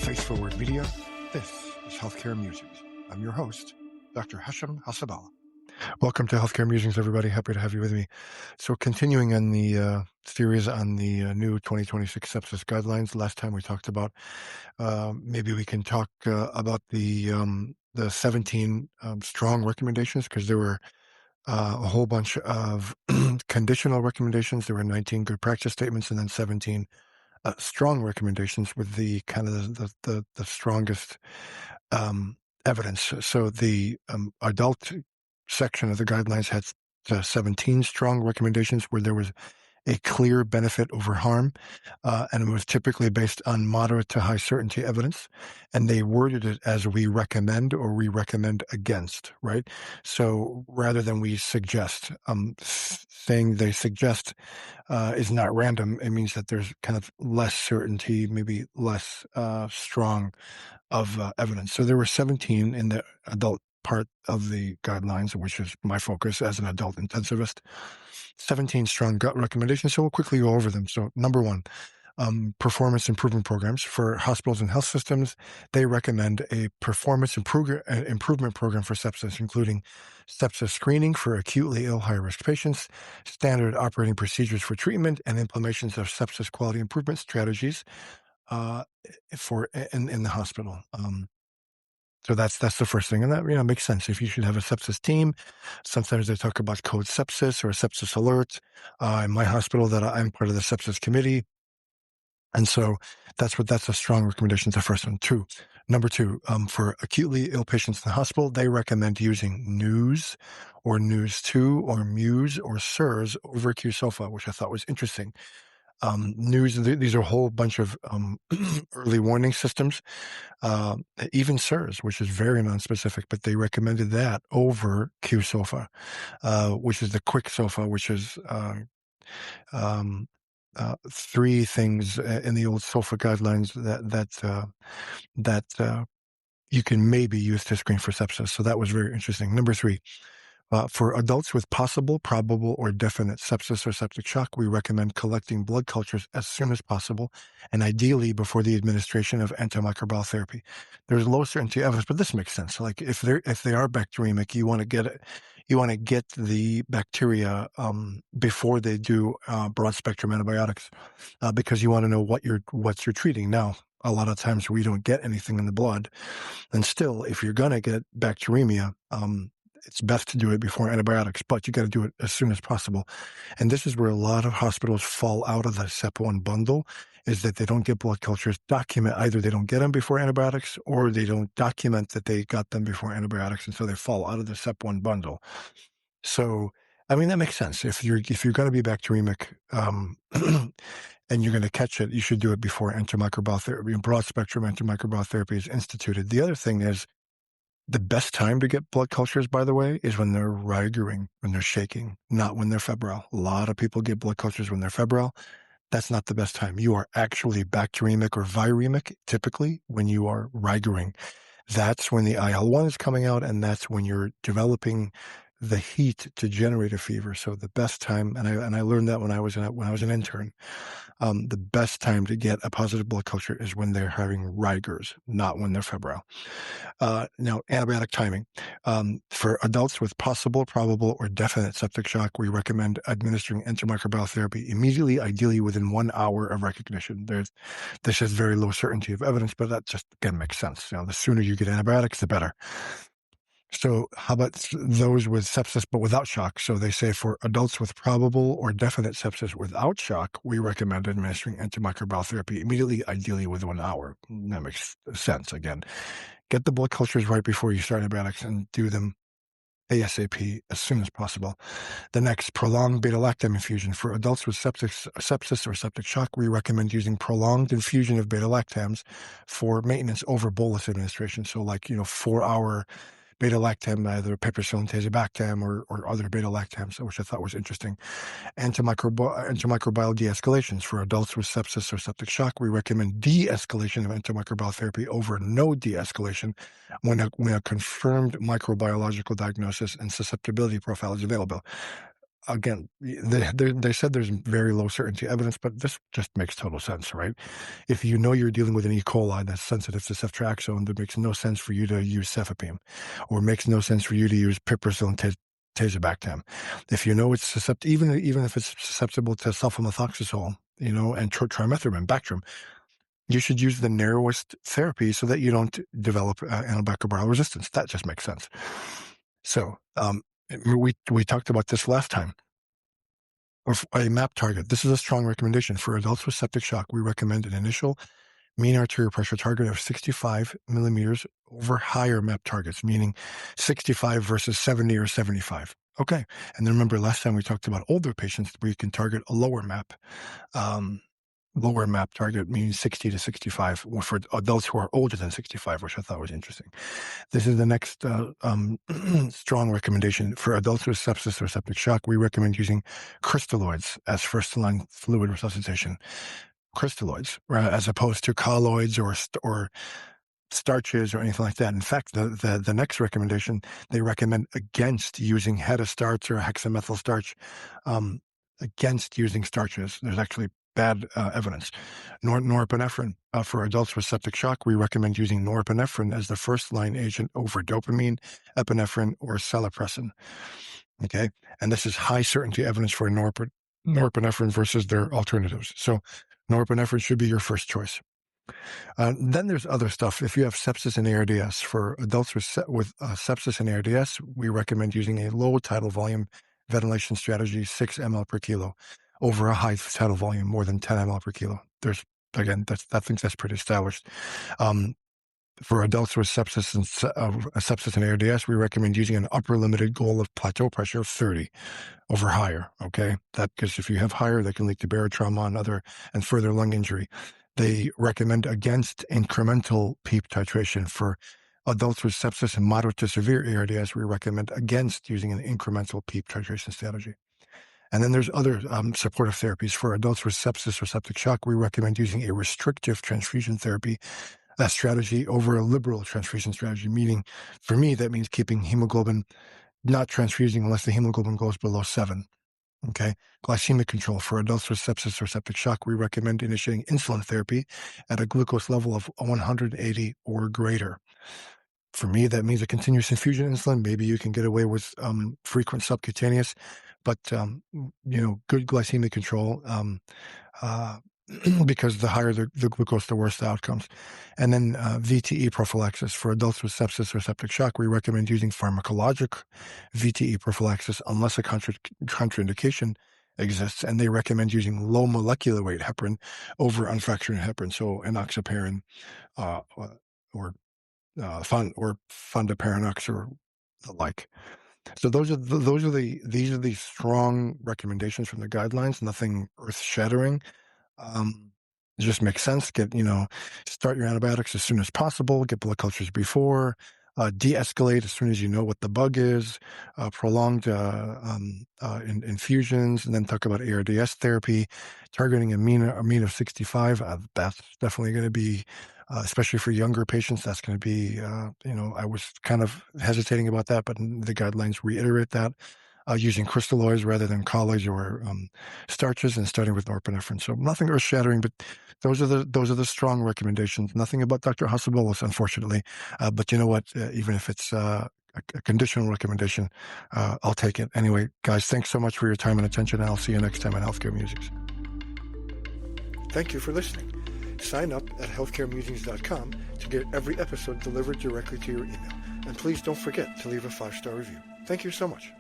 Face Forward Media. This is Healthcare Musings. I'm your host, Dr. Hassaballa. Welcome to Healthcare Musings, everybody. Happy to have you with me. So continuing on the series on the new 2026 Sepsis Guidelines, last time we talked about, maybe we can talk about the 17 strong recommendations, because there were a whole bunch of conditional recommendations. There were 19 good practice statements and then 17 strong recommendations with the kind of the strongest evidence. So the adult section of the guidelines had 17 strong recommendations where there was a clear benefit over harm, and it was typically based on moderate to high certainty evidence, and they worded it as we recommend or we recommend against, right? So rather than we suggest, saying they suggest is not random. It means that there's kind of less certainty, maybe less strong of evidence. So there were 17 in the adult part of the guidelines, which is my focus as an adult intensivist. 17 strong gut recommendations. So we'll quickly go over them. So number one, performance improvement programs for hospitals and health systems. They recommend a performance improvement program for sepsis, including sepsis screening for acutely ill high-risk patients, standard operating procedures for treatment, and implementations of sepsis quality improvement strategies in the hospital. So that's the first thing. And that, makes sense. If you should have a sepsis team, sometimes they talk about code sepsis or sepsis alert. In my hospital that I'm part of the sepsis committee. And so that's a strong recommendation. It's the first one. Number two, for acutely ill patients in the hospital, they recommend using NEWS or NEWS2 or MUSE or SIRS over QSOFA, which I thought was interesting. NEWS, these are a whole bunch of early warning systems, even SIRS, which is very nonspecific, but they recommended that over QSOFA, which is the quick SOFA, which is three things in the old SOFA guidelines that you can maybe use to screen for sepsis. So that was very interesting. Number three, for adults with possible, probable, or definite sepsis or septic shock, we recommend collecting blood cultures as soon as possible, and ideally before the administration of antimicrobial therapy. There's low certainty evidence, but this makes sense. Like if they are bacteremic, you want to get the bacteria before they do broad spectrum antibiotics, because you want to know what you're treating. Now, a lot of times we don't get anything in the blood, and still, if you're gonna get bacteremia, it's best to do it before antibiotics, but you got to do it as soon as possible. And this is where a lot of hospitals fall out of the SEP1 bundle, is that they don't get blood cultures document. Either they don't get them before antibiotics, or they don't document that they got them before antibiotics, and so they fall out of the SEP1 bundle. So, I mean, that makes sense. If you're going to be bacteremic, and you're going to catch it, you should do it before antimicrobial therapy. Broad spectrum antimicrobial therapy is instituted. The other thing is, the best time to get blood cultures, by the way, is when they're rigoring, when they're shaking, not when they're febrile. A lot of people get blood cultures when they're febrile. That's not the best time. You are actually bacteremic or viremic, typically, when you are rigoring. That's when the IL-1 is coming out, and that's when you're developing the heat to generate a fever. So the best time, and I learned that when I was an intern, the best time to get a positive blood culture is when they're having rigors, not when they're febrile. Now, antibiotic timing. For adults with possible, probable, or definite septic shock, we recommend administering antimicrobial therapy immediately, ideally within 1 hour of recognition. This is very low certainty of evidence, but that just, again, makes sense. The sooner you get antibiotics, the better. So how about those with sepsis but without shock? So they say for adults with probable or definite sepsis without shock, we recommend administering antimicrobial therapy immediately, ideally within 1 hour. That makes sense. Again, get the blood cultures right before you start antibiotics and do them ASAP as soon as possible. The next, prolonged beta-lactam infusion. For adults with sepsis or septic shock, we recommend using prolonged infusion of beta-lactams for maintenance over bolus administration. So 4-hour beta-lactam, either piperacillin tazobactam or other beta-lactams, which I thought was interesting. Antimicrobial de-escalations. For adults with sepsis or septic shock, we recommend de-escalation of antimicrobial therapy over no de-escalation when a confirmed microbiological diagnosis and susceptibility profile is available. again, they said there's very low certainty evidence, but this just makes total sense, right? If you know you're dealing with an E. coli that's sensitive to ceftriaxone, there makes no sense for you to use cefepime, or makes no sense for you to use piperacillin and tazobactam. If you know it's susceptible, even if it's susceptible to sulfamethoxazole, and trimethoprim, Bactrim, you should use the narrowest therapy so that you don't develop antibacterial resistance. That just makes sense. So we talked about this last time. Or a MAP target. This is a strong recommendation. For adults with septic shock, we recommend an initial mean arterial pressure target of 65 millimeters over higher MAP targets, meaning 65 versus 70 or 75. Okay. And then remember, last time we talked about older patients, we can target a lower MAP. Lower MAP target means 60 to 65 for adults who are older than 65, which I thought was interesting. This is the next strong recommendation. For adults with sepsis or septic shock, we recommend using crystalloids as first-line fluid resuscitation. Crystalloids, as opposed to colloids or starches or anything like that. In fact, the next recommendation, they recommend against using hetastarch or hexamethyl starch, against using starches. There's actually bad evidence. Norepinephrine. For adults with septic shock, we recommend using norepinephrine as the first-line agent over dopamine, epinephrine, or celepressin. Okay? And this is high certainty evidence for norepinephrine versus their alternatives. So norepinephrine should be your first choice. Then there's other stuff. If you have sepsis and ARDS, for adults with sepsis and ARDS, we recommend using a low tidal volume ventilation strategy, 6 ml per kilo, over a high tidal volume, more than 10 ml per kilo. I think that's pretty established. For adults with sepsis and ARDS, we recommend using an upper limited goal of plateau pressure of 30 over higher. Okay, because if you have higher, that can lead to barotrauma and further lung injury. They recommend against incremental PEEP titration. For adults with sepsis and moderate to severe ARDS, we recommend against using an incremental PEEP titration strategy. And then there's other supportive therapies. For adults with sepsis or septic shock, we recommend using a restrictive transfusion therapy strategy over a liberal transfusion strategy, meaning for me, that means keeping hemoglobin, not transfusing unless the hemoglobin goes below 7. Okay. Glycemic control. For adults with sepsis or septic shock, we recommend initiating insulin therapy at a glucose level of 180 or greater. For me, that means a continuous infusion insulin. Maybe you can get away with frequent subcutaneous, but good glycemic control, because the higher the glucose, the worse the outcomes. And then VTE prophylaxis. For adults with sepsis or septic shock, we recommend using pharmacologic VTE prophylaxis unless a contraindication exists, and they recommend using low molecular weight heparin over unfractionated heparin, so enoxaparin or fondaparinux or the like. So these are the strong recommendations from the guidelines. Nothing earth-shattering. It just makes sense. Start your antibiotics as soon as possible. Get blood cultures before. De-escalate as soon as you know what the bug is. Prolonged infusions, and then talk about ARDS therapy. Targeting a mean of 65. That's definitely going to be, especially for younger patients. That's going to be, I was kind of hesitating about that, but the guidelines reiterate that. Using crystalloids rather than colloids or starches, and starting with norepinephrine. So nothing earth-shattering, but those are the strong recommendations. Nothing about Dr. Hassaballa, unfortunately. But you know what? Even if it's a conditional recommendation, I'll take it. Anyway, guys, thanks so much for your time and attention, and I'll see you next time on Healthcare Musings. Thank you for listening. Sign up at healthcaremusings.com to get every episode delivered directly to your email. And please don't forget to leave a 5-star review. Thank you so much.